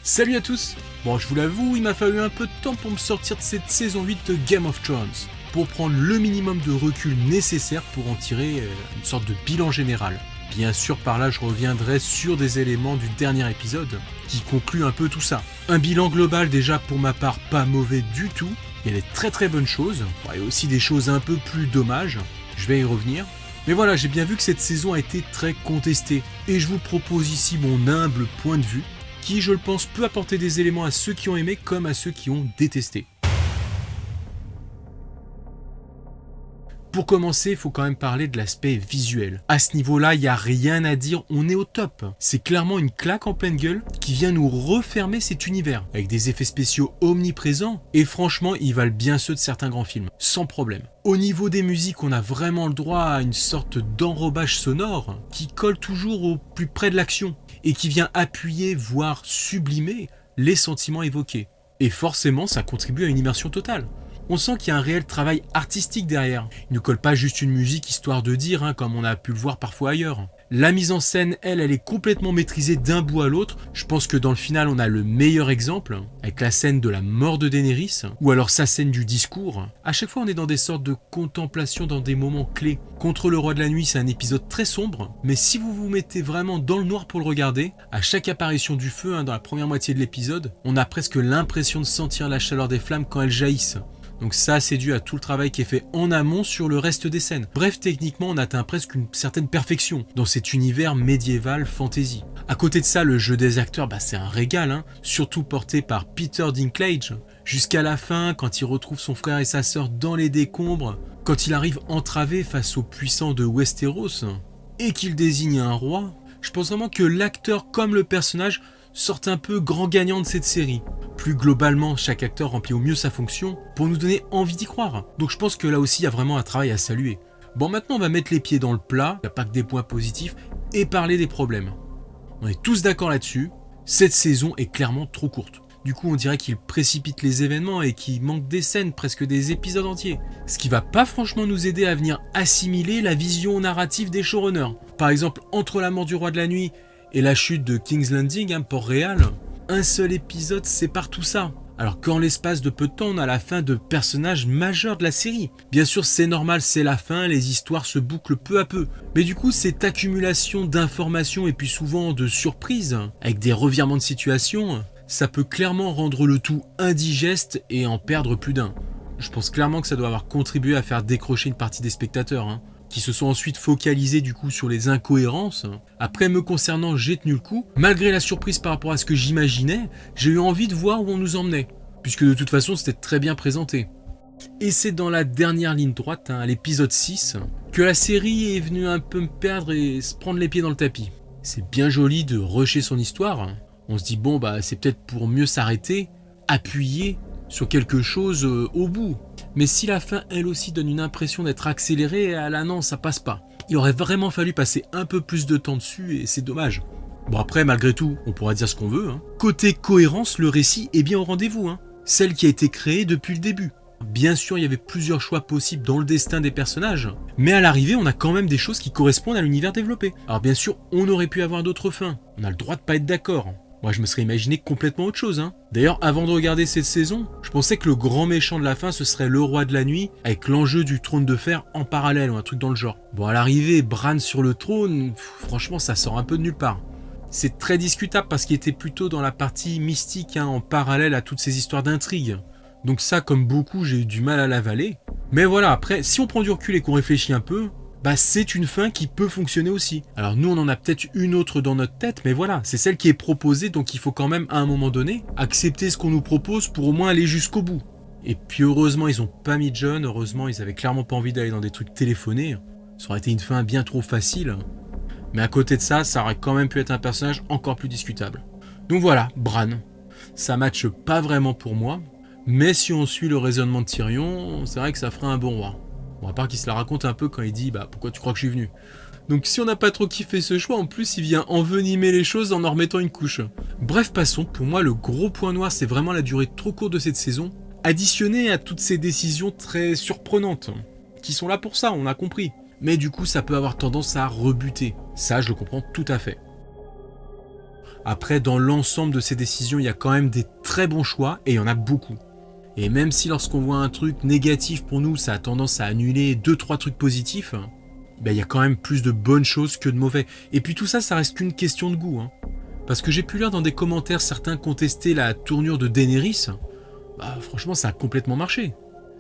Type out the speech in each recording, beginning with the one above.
Salut à tous. Bon, je vous l'avoue, il m'a fallu un peu de temps pour me sortir de cette saison 8 de Game of Thrones, pour prendre le minimum de recul nécessaire pour en tirer une sorte de bilan général. Bien sûr, par là, je reviendrai sur des éléments du dernier épisode qui concluent un peu tout ça. Un bilan global déjà pour ma part pas mauvais du tout. Il y a des très bonnes choses, et aussi des choses un peu plus dommages. Je vais y revenir. Mais voilà, j'ai bien vu que cette saison a été très contestée. Et je vous propose ici mon humble point de vue, qui, je le pense, peut apporter des éléments à ceux qui ont aimé comme à ceux qui ont détesté. Pour commencer, il faut quand même parler de l'aspect visuel. À ce niveau-là, il n'y a rien à dire, on est au top. C'est clairement une claque en pleine gueule qui vient nous refermer cet univers, avec des effets spéciaux omniprésents, et franchement, ils valent bien ceux de certains grands films, sans problème. Au niveau des musiques, on a vraiment le droit à une sorte d'enrobage sonore qui colle toujours au plus près de l'action, et qui vient appuyer, voire sublimer, les sentiments évoqués. Et forcément, ça contribue à une immersion totale. On sent qu'il y a un réel travail artistique derrière. Il ne colle pas juste une musique histoire de dire, comme on a pu le voir parfois ailleurs. La mise en scène, elle est complètement maîtrisée d'un bout à l'autre. Je pense que dans le final, on a le meilleur exemple, avec la scène de la mort de Daenerys, ou alors sa scène du discours. À chaque fois, on est dans des sortes de contemplation dans des moments clés. Contre le Roi de la Nuit, c'est un épisode très sombre, mais si vous vous mettez vraiment dans le noir pour le regarder, à chaque apparition du feu, dans la première moitié de l'épisode, on a presque l'impression de sentir la chaleur des flammes quand elles jaillissent. Donc ça, c'est dû à tout le travail qui est fait en amont sur le reste des scènes. Bref, techniquement, on atteint presque une certaine perfection dans cet univers médiéval fantasy. À côté de ça, le jeu des acteurs, c'est un régal, surtout porté par Peter Dinklage. Jusqu'à la fin, quand il retrouve son frère et sa sœur dans les décombres, quand il arrive entravé face aux puissants de Westeros, et qu'il désigne un roi, je pense vraiment que l'acteur comme le personnage sortent un peu grand gagnant de cette série. Plus globalement, chaque acteur remplit au mieux sa fonction pour nous donner envie d'y croire. Donc je pense que là aussi, il y a vraiment un travail à saluer. Bon, maintenant, on va mettre les pieds dans le plat, il n'y a pas que des points positifs, et parler des problèmes. On est tous d'accord là-dessus, cette saison est clairement trop courte. Du coup, on dirait qu'il précipite les événements et qu'il manque des scènes, presque des épisodes entiers. Ce qui va pas franchement nous aider à venir assimiler la vision narrative des showrunners. Par exemple, entre la mort du Roi de la Nuit et la chute de King's Landing, Port-Réal, un seul épisode sépare tout ça. Alors qu'en l'espace de peu de temps, on a la fin de personnages majeurs de la série. Bien sûr, c'est normal, c'est la fin, les histoires se bouclent peu à peu. Mais du coup, cette accumulation d'informations et puis souvent de surprises, avec des revirements de situation, ça peut clairement rendre le tout indigeste et en perdre plus d'un. Je pense clairement que ça doit avoir contribué à faire décrocher une partie des spectateurs, qui se sont ensuite focalisés du coup sur les incohérences. Après, me concernant, j'ai tenu le coup. Malgré la surprise par rapport à ce que j'imaginais, j'ai eu envie de voir où on nous emmenait, puisque de toute façon c'était très bien présenté. Et c'est dans la dernière ligne droite, à l'épisode 6, que la série est venue un peu me perdre et se prendre les pieds dans le tapis. C'est bien joli de rusher son histoire. On se dit bon c'est peut-être pour mieux s'arrêter, appuyer sur quelque chose au bout. Mais si la fin, elle aussi, donne une impression d'être accélérée, là non, ça passe pas. Il aurait vraiment fallu passer un peu plus de temps dessus et c'est dommage. Bon après, malgré tout, on pourra dire ce qu'on veut. Côté cohérence, le récit est bien au rendez-vous. Celle qui a été créée depuis le début. Bien sûr, il y avait plusieurs choix possibles dans le destin des personnages, mais à l'arrivée, on a quand même des choses qui correspondent à l'univers développé. Alors bien sûr, on aurait pu avoir d'autres fins. On a le droit de pas être d'accord. Moi, je me serais imaginé complètement autre chose. D'ailleurs, avant de regarder cette saison, je pensais que le grand méchant de la fin, ce serait le Roi de la Nuit, avec l'enjeu du trône de fer en parallèle, ou un truc dans le genre. Bon, à l'arrivée, Bran sur le trône, franchement, ça sort un peu de nulle part. C'est très discutable parce qu'il était plutôt dans la partie mystique, en parallèle à toutes ces histoires d'intrigue. Donc ça, comme beaucoup, j'ai eu du mal à l'avaler. Mais voilà, après, si on prend du recul et qu'on réfléchit un peu, c'est une fin qui peut fonctionner aussi. Alors nous, on en a peut-être une autre dans notre tête, mais voilà, c'est celle qui est proposée, donc il faut quand même, à un moment donné, accepter ce qu'on nous propose pour au moins aller jusqu'au bout. Et puis heureusement, ils ont pas mis Jon, heureusement, ils avaient clairement pas envie d'aller dans des trucs téléphonés. Ça aurait été une fin bien trop facile. Mais à côté de ça, ça aurait quand même pu être un personnage encore plus discutable. Donc voilà, Bran. Ça matche pas vraiment pour moi, mais si on suit le raisonnement de Tyrion, c'est vrai que ça ferait un bon roi. Bon, à part qu'il se la raconte un peu quand il dit pourquoi tu crois que je suis venu. Donc si on n'a pas trop kiffé ce choix, en plus il vient envenimer les choses en remettant une couche. Bref, passons. Pour moi, le gros point noir, c'est vraiment la durée trop courte de cette saison, additionnée à toutes ces décisions très surprenantes, qui sont là pour ça, on a compris. Mais du coup, ça peut avoir tendance à rebuter. Ça, je le comprends tout à fait. Après, dans l'ensemble de ces décisions, il y a quand même des très bons choix, et il y en a beaucoup. Et même si lorsqu'on voit un truc négatif pour nous, ça a tendance à annuler 2-3 trucs positifs, il y a quand même plus de bonnes choses que de mauvais. Et puis tout ça, ça reste qu'une question de goût. Parce que j'ai pu lire dans des commentaires certains contester la tournure de Daenerys. Franchement, ça a complètement marché.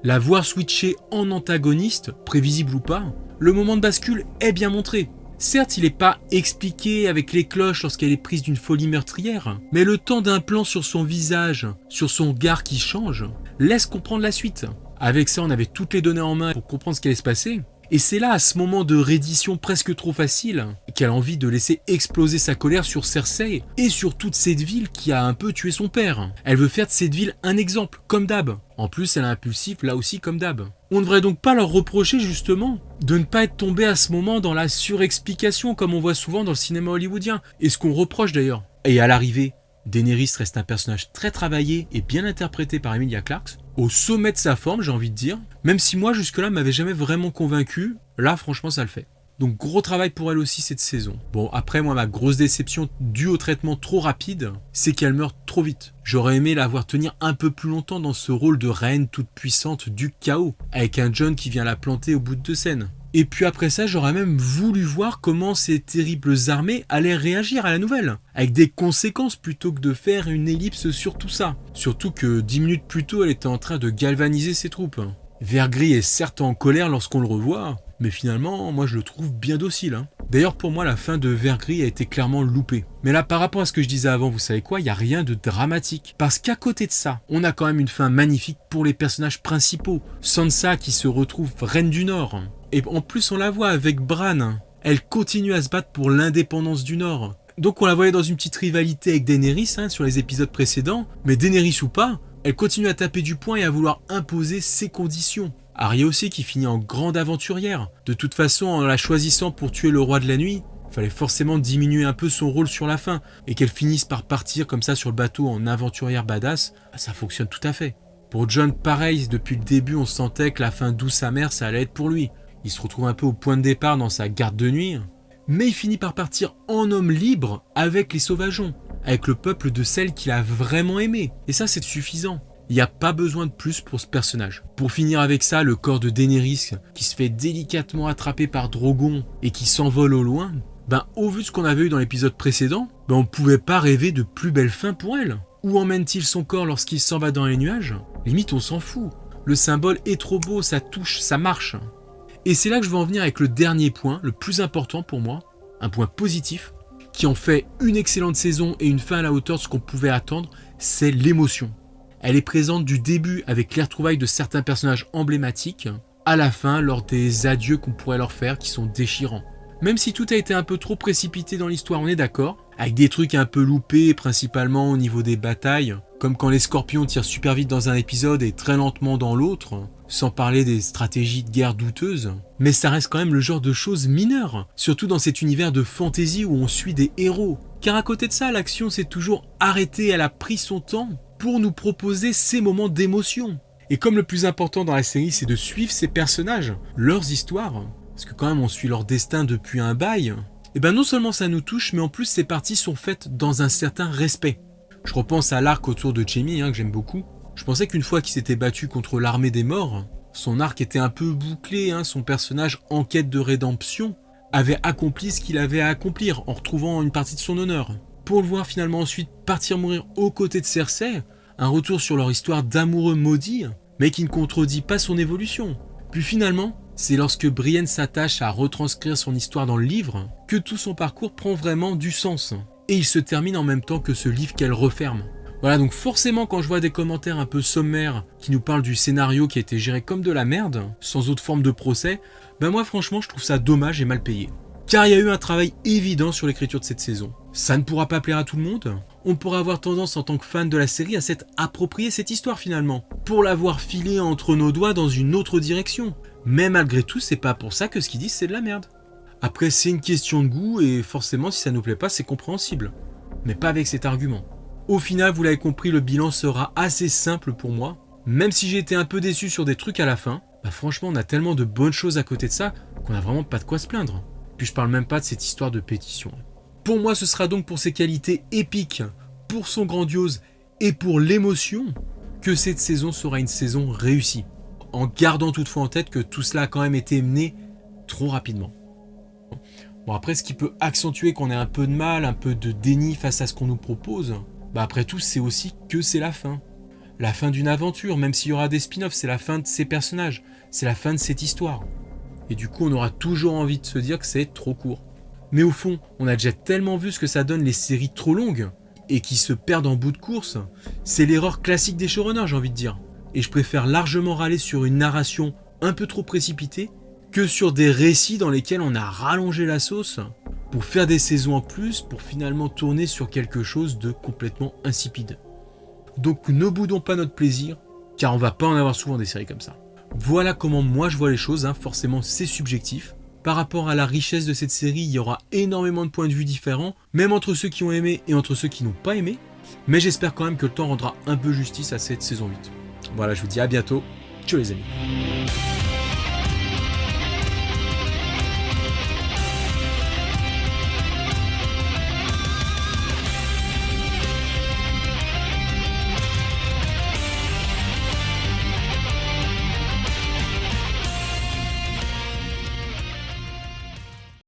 La voir switcher en antagoniste, prévisible ou pas, le moment de bascule est bien montré. Certes, il n'est pas expliqué avec les cloches lorsqu'elle est prise d'une folie meurtrière, mais le temps d'un plan sur son visage, sur son regard qui change, laisse comprendre la suite. Avec ça, on avait toutes les données en main pour comprendre ce qui allait se passer. Et c'est là, à ce moment de reddition presque trop facile, qu'elle a envie de laisser exploser sa colère sur Cersei et sur toute cette ville qui a un peu tué son père. Elle veut faire de cette ville un exemple, comme d'hab. En plus, elle est impulsive là aussi comme d'hab. On ne devrait donc pas leur reprocher justement de ne pas être tombé à ce moment dans la surexplication comme on voit souvent dans le cinéma hollywoodien. Et ce qu'on reproche d'ailleurs. Et à l'arrivée, Daenerys reste un personnage très travaillé et bien interprété par Emilia Clarke, au sommet de sa forme, j'ai envie de dire. Même si moi jusque-là m'avait jamais vraiment convaincu, là franchement ça le fait. Donc gros travail pour elle aussi cette saison. Bon, après moi ma grosse déception due au traitement trop rapide, c'est qu'elle meurt trop vite. J'aurais aimé la voir tenir un peu plus longtemps dans ce rôle de reine toute puissante du chaos, avec un Jon qui vient la planter au bout de 2 scènes. Et puis après ça, j'aurais même voulu voir comment ces terribles armées allaient réagir à la nouvelle, avec des conséquences plutôt que de faire une ellipse sur tout ça. Surtout que 10 minutes plus tôt, elle était en train de galvaniser ses troupes. Vergris est certes en colère lorsqu'on le revoit, mais finalement, moi je le trouve bien docile. D'ailleurs, pour moi, la fin de Vergris a été clairement loupée. Mais là, par rapport à ce que je disais avant, vous savez quoi, il n'y a rien de dramatique. Parce qu'à côté de ça, on a quand même une fin magnifique pour les personnages principaux. Sansa qui se retrouve reine du Nord. Et en plus, on la voit avec Bran. Elle continue à se battre pour l'indépendance du Nord. Donc on la voyait dans une petite rivalité avec Daenerys sur les épisodes précédents. Mais Daenerys ou pas, elle continue à taper du poing et à vouloir imposer ses conditions. Arya aussi qui finit en grande aventurière. De toute façon, en la choisissant pour tuer le roi de la nuit, il fallait forcément diminuer un peu son rôle sur la fin. Et qu'elle finisse par partir comme ça sur le bateau en aventurière badass, ça fonctionne tout à fait. Pour Jon, pareil, depuis le début, on sentait que la fin douce amère, ça allait être pour lui. Il se retrouve un peu au point de départ dans sa garde de nuit. Mais il finit par partir en homme libre avec les sauvageons. Avec le peuple de celle qu'il a vraiment aimé. Et ça, c'est suffisant. Il n'y a pas besoin de plus pour ce personnage. Pour finir avec ça, le corps de Daenerys qui se fait délicatement attraper par Drogon et qui s'envole au loin, au vu de ce qu'on avait eu dans l'épisode précédent, on ne pouvait pas rêver de plus belle fin pour elle. Où emmène-t-il son corps lorsqu'il s'en va dans les nuages? Limite, on s'en fout. Le symbole est trop beau, ça touche, ça marche. Et c'est là que je veux en venir avec le dernier point, le plus important pour moi, un point positif, qui en fait une excellente saison et une fin à la hauteur de ce qu'on pouvait attendre, c'est l'émotion. Elle est présente du début avec les retrouvailles de certains personnages emblématiques, à la fin lors des adieux qu'on pourrait leur faire qui sont déchirants. Même si tout a été un peu trop précipité dans l'histoire, on est d'accord, avec des trucs un peu loupés, principalement au niveau des batailles, comme quand les scorpions tirent super vite dans un épisode et très lentement dans l'autre, sans parler des stratégies de guerre douteuses. Mais ça reste quand même le genre de choses mineures, surtout dans cet univers de fantasy où on suit des héros. Car à côté de ça, l'action s'est toujours arrêtée, elle a pris son temps pour nous proposer ces moments d'émotion. Et comme le plus important dans la série, c'est de suivre ces personnages, leurs histoires, parce que quand même on suit leur destin depuis un bail, et non seulement ça nous touche, mais en plus ces parties sont faites dans un certain respect. Je repense à l'arc autour de Jaime, que j'aime beaucoup. Je pensais qu'une fois qu'il s'était battu contre l'armée des morts, son arc était un peu bouclé, son personnage en quête de rédemption avait accompli ce qu'il avait à accomplir en retrouvant une partie de son honneur. Pour le voir finalement ensuite partir mourir aux côtés de Cersei, un retour sur leur histoire d'amoureux maudits, mais qui ne contredit pas son évolution. Puis finalement, c'est lorsque Brienne s'attache à retranscrire son histoire dans le livre que tout son parcours prend vraiment du sens. Et il se termine en même temps que ce livre qu'elle referme. Voilà, donc forcément quand je vois des commentaires un peu sommaires qui nous parlent du scénario qui a été géré comme de la merde, sans autre forme de procès, moi franchement je trouve ça dommage et mal payé. Car il y a eu un travail évident sur l'écriture de cette saison. Ça ne pourra pas plaire à tout le monde. On pourrait avoir tendance en tant que fan de la série à s'être approprié cette histoire finalement, pour l'avoir filée entre nos doigts dans une autre direction. Mais malgré tout, c'est pas pour ça que ce qu'ils disent c'est de la merde. Après c'est une question de goût et forcément si ça nous plaît pas c'est compréhensible. Mais pas avec cet argument. Au final, vous l'avez compris, le bilan sera assez simple pour moi. Même si j'ai été un peu déçu sur des trucs à la fin, franchement on a tellement de bonnes choses à côté de ça qu'on a vraiment pas de quoi se plaindre. Puis je parle même pas de cette histoire de pétition. Pour moi, ce sera donc pour ses qualités épiques, pour son grandiose et pour l'émotion que cette saison sera une saison réussie. En gardant toutefois en tête que tout cela a quand même été mené trop rapidement. Bon, après, ce qui peut accentuer qu'on ait un peu de mal, un peu de déni face à ce qu'on nous propose, après tout, c'est aussi que c'est la fin. La fin d'une aventure, même s'il y aura des spin-offs, c'est la fin de ces personnages, c'est la fin de cette histoire. Et du coup, on aura toujours envie de se dire que c'est trop court. Mais au fond, on a déjà tellement vu ce que ça donne les séries trop longues, et qui se perdent en bout de course, c'est l'erreur classique des showrunners, j'ai envie de dire. Et je préfère largement râler sur une narration un peu trop précipitée, que sur des récits dans lesquels on a rallongé la sauce pour faire des saisons en plus, pour finalement tourner sur quelque chose de complètement insipide. Donc ne boudons pas notre plaisir, car on va pas en avoir souvent des séries comme ça. Voilà comment moi je vois les choses, forcément c'est subjectif. Par rapport à la richesse de cette série, il y aura énormément de points de vue différents, même entre ceux qui ont aimé et entre ceux qui n'ont pas aimé. Mais j'espère quand même que le temps rendra un peu justice à cette saison 8. Voilà, je vous dis à bientôt. Ciao les amis.